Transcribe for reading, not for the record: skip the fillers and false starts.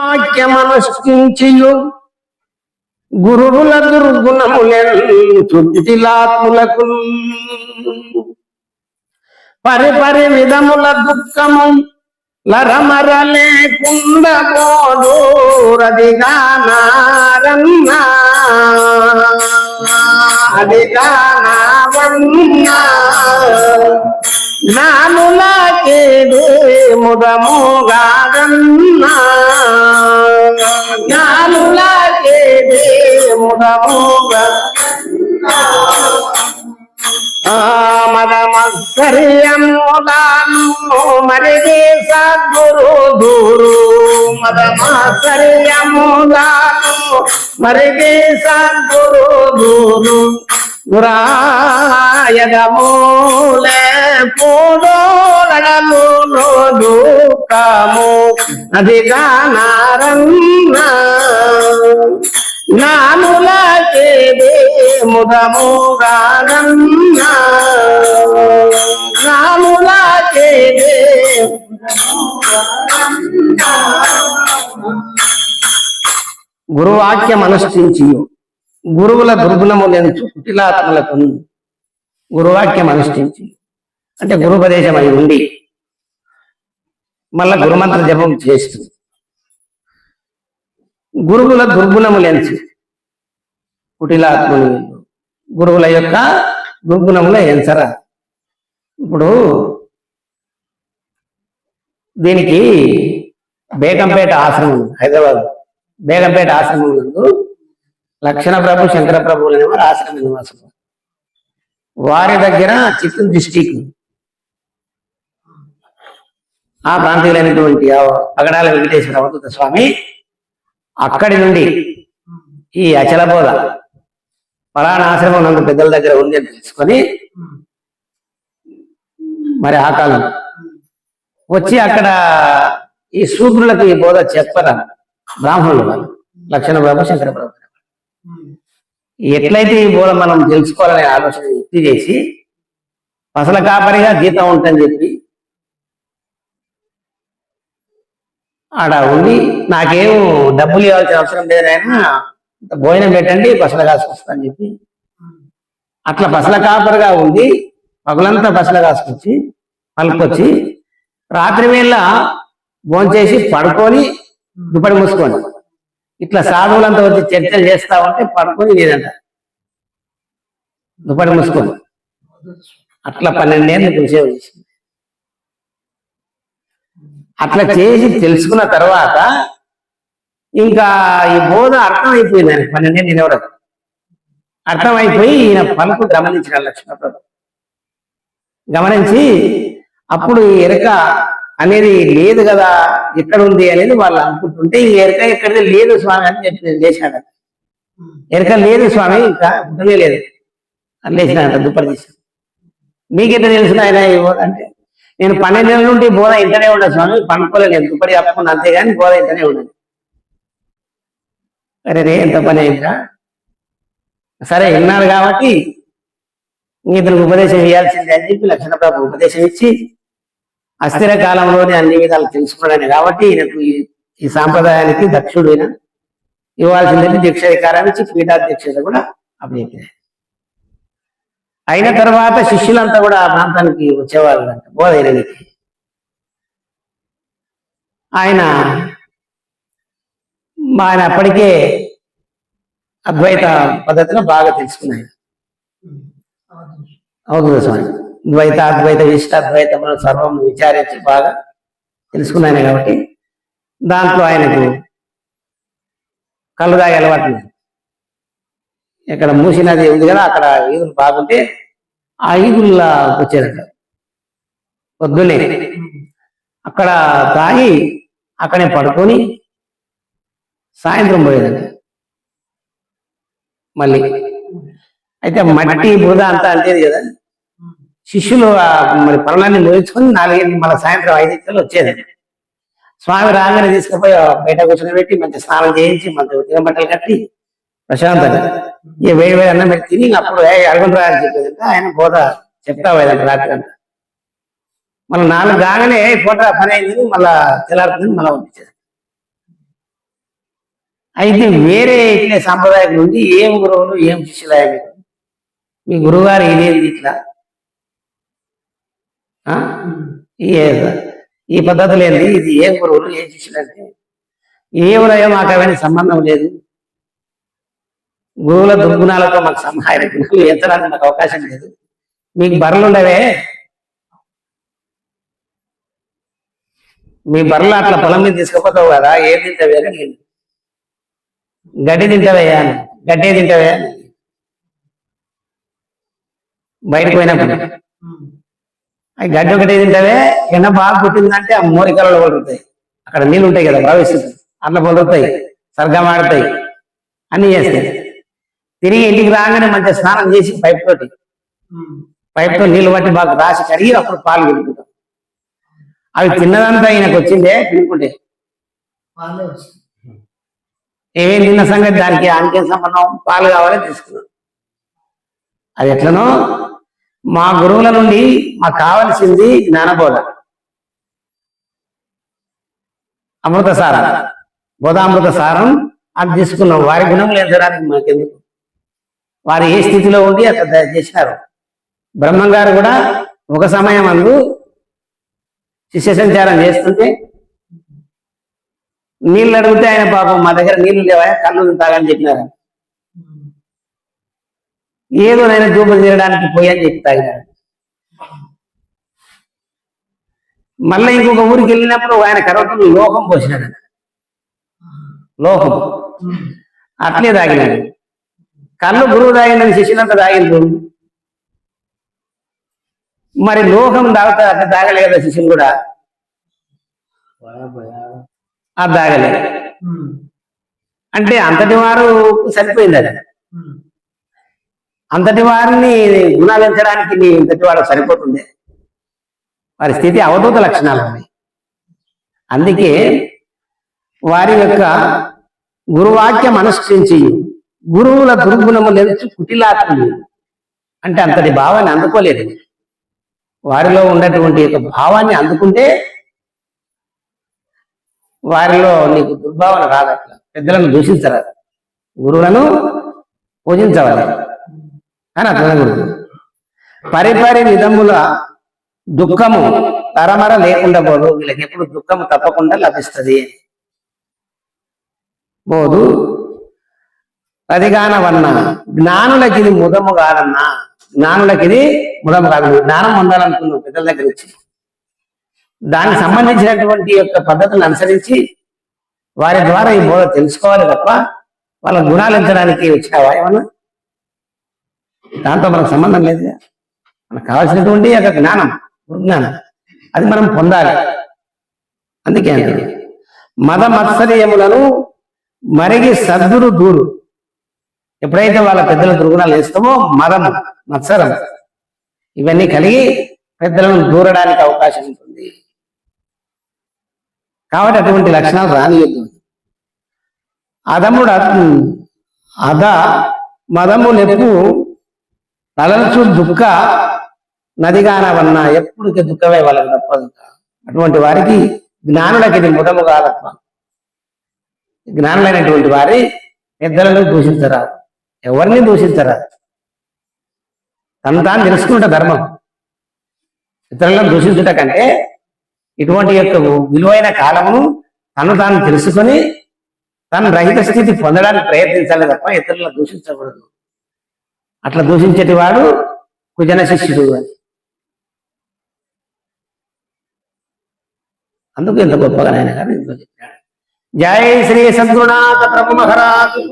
గురువాక్యమనుష్ఠించియు గురువుల దుర్గుణములకు పరిపరి విధముల దుఃఖము లరమర లేకుండా పోదూరదిగా నారన్నా అదిగా నావన్నా జ్ఞానులకేదే ముదముగాదన్నా జ్ఞానులకేదే ముదముగాదన్నా మదమత్సర్యముగాను మరిగే సద్గురు దూరు మదమత్సర్యముగాను మరిగే సద్గురు దూరు గురాయగమూలే పూడోలడము దుఃఖము అదిగా నారన్న జ్ఞానులకేదే ముదముగాదన్న జ్ఞానులకేదే గురువాక్యం అనుష్ఠించి గురువుల దుర్గుణములెంచు కుటిలాత్మలకు గురువాక్యం అనుష్ఠించి అంటే గురుపదేశం అయి ఉండి మళ్ళా గురుమంత్ర జపం చేస్తూ గురువుల దుర్గుణములెంచు కుటిలాత్మలు గురువుల యొక్క దుర్గుణముల ఎంచరా. ఇప్పుడు దీనికి బేగంపేట ఆశ్రమం హైదరాబాద్ బేగంపేట ఆశ్రమం నందు లక్షణ ప్రభు శంకర ప్రభువులు అనేవారు ఆశ్రమ నివాసం. వారి దగ్గర చిత్తూరు డిస్టిక్ ఆ ప్రాంతీయులైనటువంటి పగడాల వెంకటేశ్వర అవధూత స్వామి అక్కడి నుండి ఈ అచలబోధ పలానా ఆశ్రమం నందు పెద్దల దగ్గర ఉంది అని తెలుసుకొని మరి ఆ కాలం వచ్చి అక్కడ ఈ శూద్రులకు ఈ బోధ చెప్పరా బ్రాహ్మణులు వాళ్ళు లక్షణ ప్రభు శంకర ప్రభు ఎట్లయితే ఈ బోధ మనం తెలుసుకోవాలనే ఆలోచన యుక్తి చేసి అసలు కాపరిగా జీతం ఉంటుందని చెప్పి ఆడ ఉండి నాకేం డబ్బులు ఇవ్వాల్సిన అవసరం లేదైనా భోజనం పెట్టండి బసల కాసుకొస్తా అని చెప్పి అట్లా బసల కాపరిగా ఉండి పగులంతా బసల కాసుకొచ్చి పలుకొచ్చి రాత్రి వేళ భోంచేసి పడుకొని దుప్పటి మూసుకొని ఇట్లా సాధువులంతా వచ్చి చర్చలు చేస్తా ఉంటే పడుకొని లేదంట దుప్పటి మూసుకొని అట్లా 12 ఏళ్ళు కృషి చేసింది. అట్లా చేసి తెలుసుకున్న తర్వాత ఇంకా ఈ బోధ అర్థమైపోయింది ఆయన 12 ఏళ్ళు నిలవడం అర్థమైపోయి ఈయన పలుకు గమనించిన లక్ష్మణప్రభు గమనించి అప్పుడు ఎరక అనేది లేదు కదా ఎక్కడ ఉంది అనేది వాళ్ళు అనుకుంటుంటే ఈ ఎరక ఎక్కడిది లేదు స్వామి అని చెప్పి లేచాడు. ఎరక లేదు స్వామి ఇంకా ఉండనే లేదు అని లేచినాడంట దుప్పటి తీసి. మీకెట్లా తెలిసిన ఆయన అంటే నేను 12 ఏళ్ళ నుండి బోధ ఇంటనే ఉండదు స్వామి పండుకోలేదు దుప్పటి కప్పుకున్నా అంతేగాని బోధ ఇంటనే ఉండదు. అరే రే ఎంత పని అయిందిరా సరే విన్నాడు కాబట్టి ఇతనికి ఉపదేశం ఇవ్వాల్సిందే అని చెప్పి లక్షణప్రభు ఉపదేశం ఇచ్చి అస్థిర కాలంలోనే అన్ని విధాలు తెలుసుకున్నాడు కాబట్టి ఈయనకు ఈ సాంప్రదాయానికి దక్షుడు ఇవ్వాల్సిందంటే దీక్షాధికారాన్ని ఇచ్చి పీఠాధ్యక్షత కూడా అప్పచెప్పారు. అయిన తర్వాత శిష్యులంతా కూడా ఆ ప్రాంతానికి వచ్చేవాళ్ళు అంట బోధైననికి. ఆయన అప్పటికే అద్వైత పద్ధతిలో బాగా తెలుసుకున్నాడు. అవుతుంది స్వామి ద్వైత అద్వైత విశిష్టాద్వైతములు సర్వం విచారించి బాగా తెలుసుకున్నాను కాబట్టి దాంట్లో ఆయనకు కళ్ళు దాగి అలవాటు. ఇక్కడ మూసీ నది ఉంది కదా అక్కడ ఈదులు బాగుంటే ఆ ఈదుల్లా వచ్చేదంట పొద్దున్నే అక్కడ తాగి అక్కడే పడుకొని సాయంత్రం పోయేదంట మళ్ళీ. అయితే మట్టి బురద అంతా అంటేది కదా శిష్యులు మరి పనులన్నీ ముగించుకొని 4 మళ్ళీ సాయంత్రం 5 వచ్చేదండి. స్వామి రాగానే తీసుకుపోయి బయట కూర్చొని పెట్టి మంచి స్నానం చేయించి మంచి ఉద్యోగ బట్టలు కట్టి ప్రశాంతంగా ఇక వేడి వేడి అన్నం పెట్టి తిని అప్పుడు అడుగుండ్రా అని చెప్పేదంట. ఆయన బోధ చెప్తా పోయేదంట రాత్రి అంతా. మళ్ళీ 4 కాగానే పూట పని అయింది మళ్ళా తెల్లారుతుంది మళ్ళీ పంపించేది. అయితే వేరే ఇట్లే సాంప్రదాయం నుండి ఏం గురువులు ఏం శిష్యులాయ మీకు మీ గురువుగారు ఇదేంది ఇట్లా ఆ? ఈ పద్ధతులు ఏంది ఇది ఏం గురువులు ఏం శిష్యులు అంటే ఏములయో మాకు అవన్నీ సంబంధం లేదు, గురువుల దుర్గుణాలతో మాకు సహాయ గుణాలు ఎంచడానికి మాకు అవకాశం లేదు, మీకు బర్రెలు ఉండవే, మీ బర్రెలు అట్లా పొలం మీద తీసుకుపోతావు కదా, ఏం తింటావే అని గడ్డి తింటావయ్యా అని, గడ్డే తింటావే అని బయటకు పోయినప్పుడు గడ్డి ఒకటి తింటావే, ఎండ బాగా పుట్టిందంటే ఆ మోరికలలో పడుతాయి, అక్కడ నీళ్ళు ఉంటాయి కదా ప్రవేశిస్తాయి, అట్లా పడుతాయి, సర్గం ఆడతాయి, అన్ని చేస్తాయి. తిరిగి ఇంటికి రాగానే మంచిగా స్నానం చేసి పైప్తో నీళ్ళు బట్టి బాగా రాసి కడిగి అప్పుడు పాలు పెట్టుకుంటాం. అవి తిన్నదంతా ఈయనకు వచ్చిందే తినుకుంటే ఏమేం తిన్న సంగతి దానికి ఆనికేం సంబంధం, పాలు కావాలని తీసుకున్నాం. అది ఎట్లనో మా గురువుల నుండి మాకు కావలసింది జ్ఞానబోధ, అమృత సారం, బోధామృత సారం అది తీసుకున్నాం. వారి గుణములు ఎంచడానికి మాకెందుకు, వారు ఏ స్థితిలో ఉండి అక్కడ చేసినారు. బ్రహ్మం గారు కూడా ఒక సమయం అందు శిష్య సంచారం చేస్తుంటే నీళ్ళు అడిగితే ఆయన పాపం మా దగ్గర నీళ్లు లేవా కళ్ళు తాగని చెప్పినారు. ఏదో నేను జూపలు తీయడానికి పోయని చెప్పి తాగినాడు. మళ్ళీ ఇంకొక ఊరికి వెళ్ళినప్పుడు ఆయన కరవటం లోహం పోసినాడు, లోహం అట్లే తాగినాడు. కళ్ళు గురువు తాగిందని శిష్యులంతా తాగిండు, మరి లోహం తాగుతా అట్లా తాగలే కదా శిష్యులు కూడా, అది తాగలే అంటే అంతటి వారు సరిపోయింది. అది అంతటి వారిని గుణాలించడానికి నీ ఇంతటి వాడు సరిపోతుంది. వారి స్థితి అవధూత లక్షణాలు ఉన్నాయి. అందుకే వారి యొక్క గురువాక్యం అనుష్ఠించి గురువుల దుర్గుణము లెంచు కుటిలాత్మలు అంటే అంతటి భావాన్ని అందుకోలేదు. వారిలో ఉన్నటువంటి యొక్క భావాన్ని అందుకుంటే వారిలో నీకు దుర్భావన రాదట్లా. పెద్దలను దూషించరాదు, గురువులను పూజించవాలి అని అర్థమకూడదు. పరిపరి విధముల దుఃఖము తరమర లేకుండా పోదు, వీళ్ళకి ఎప్పుడు దుఃఖము తప్పకుండా లభిస్తుంది పోదు. అదిగానవన్నా జ్ఞానులకి ఇది ముదము కాదన్నా, జ్ఞానులకి ఇది ముదము కాదు. జ్ఞానం పొందాలనుకున్నావు పెద్దల దగ్గర వచ్చి దానికి సంబంధించినటువంటి యొక్క పద్ధతులను అనుసరించి వారి ద్వారా ఈ బోధ తెలుసుకోవాలి తప్ప వాళ్ళ గుణాలు ఎంచడానికి వచ్చావా ఏమన్నా, దాంతో మనకు సంబంధం లేదు. మనకు కావాల్సినటువంటి యొక్క జ్ఞానం, జ్ఞానం అది మనం పొందాలి. అందుకే అంటే మద మత్సర్యములను మరిగి సద్గురు దూరు. ఎప్పుడైతే వాళ్ళ పెద్దల దుర్గుణాలు వేస్తామో మదము మత్సరం ఇవన్నీ కలిగి పెద్దలను దూరడానికి అవకాశం ఉంటుంది. కాబట్టి అటువంటి లక్షణాలు రానియద్దు. అదముడు అద మదము నెప్పు తలచు దుఃఖ నదిగానవన్నా, ఎప్పుడుకి దుఃఖమే వాళ్ళకి తప్పదు. అటువంటి వారికి జ్ఞానులకి ఇది ముదము కాదప్ప. జ్ఞానులైనటువంటి వారి పెద్దలను దూషించరాదు, ఎవరిని దూషించరాదు. తను తాను తెలుసుకుంట ధర్మం. ఇతరులను దూషించుట కంటే ఇటువంటి యొక్క విలువైన కాలమును తను తాను తెలుసుకొని తను రహిత స్థితి పొందడానికి ప్రయత్నించాలి తప్ప ఇతరులను దూషించకూడదు. అట్లా దూషించేటి వాడు కుజన శిష్యుడు అని. అందుకు ఇంత గొప్పగా ఆయన గారు ఇంట్లో చెప్పాడు. జై శ్రీ సద్గురునాథ ప్రభు మహారాజు.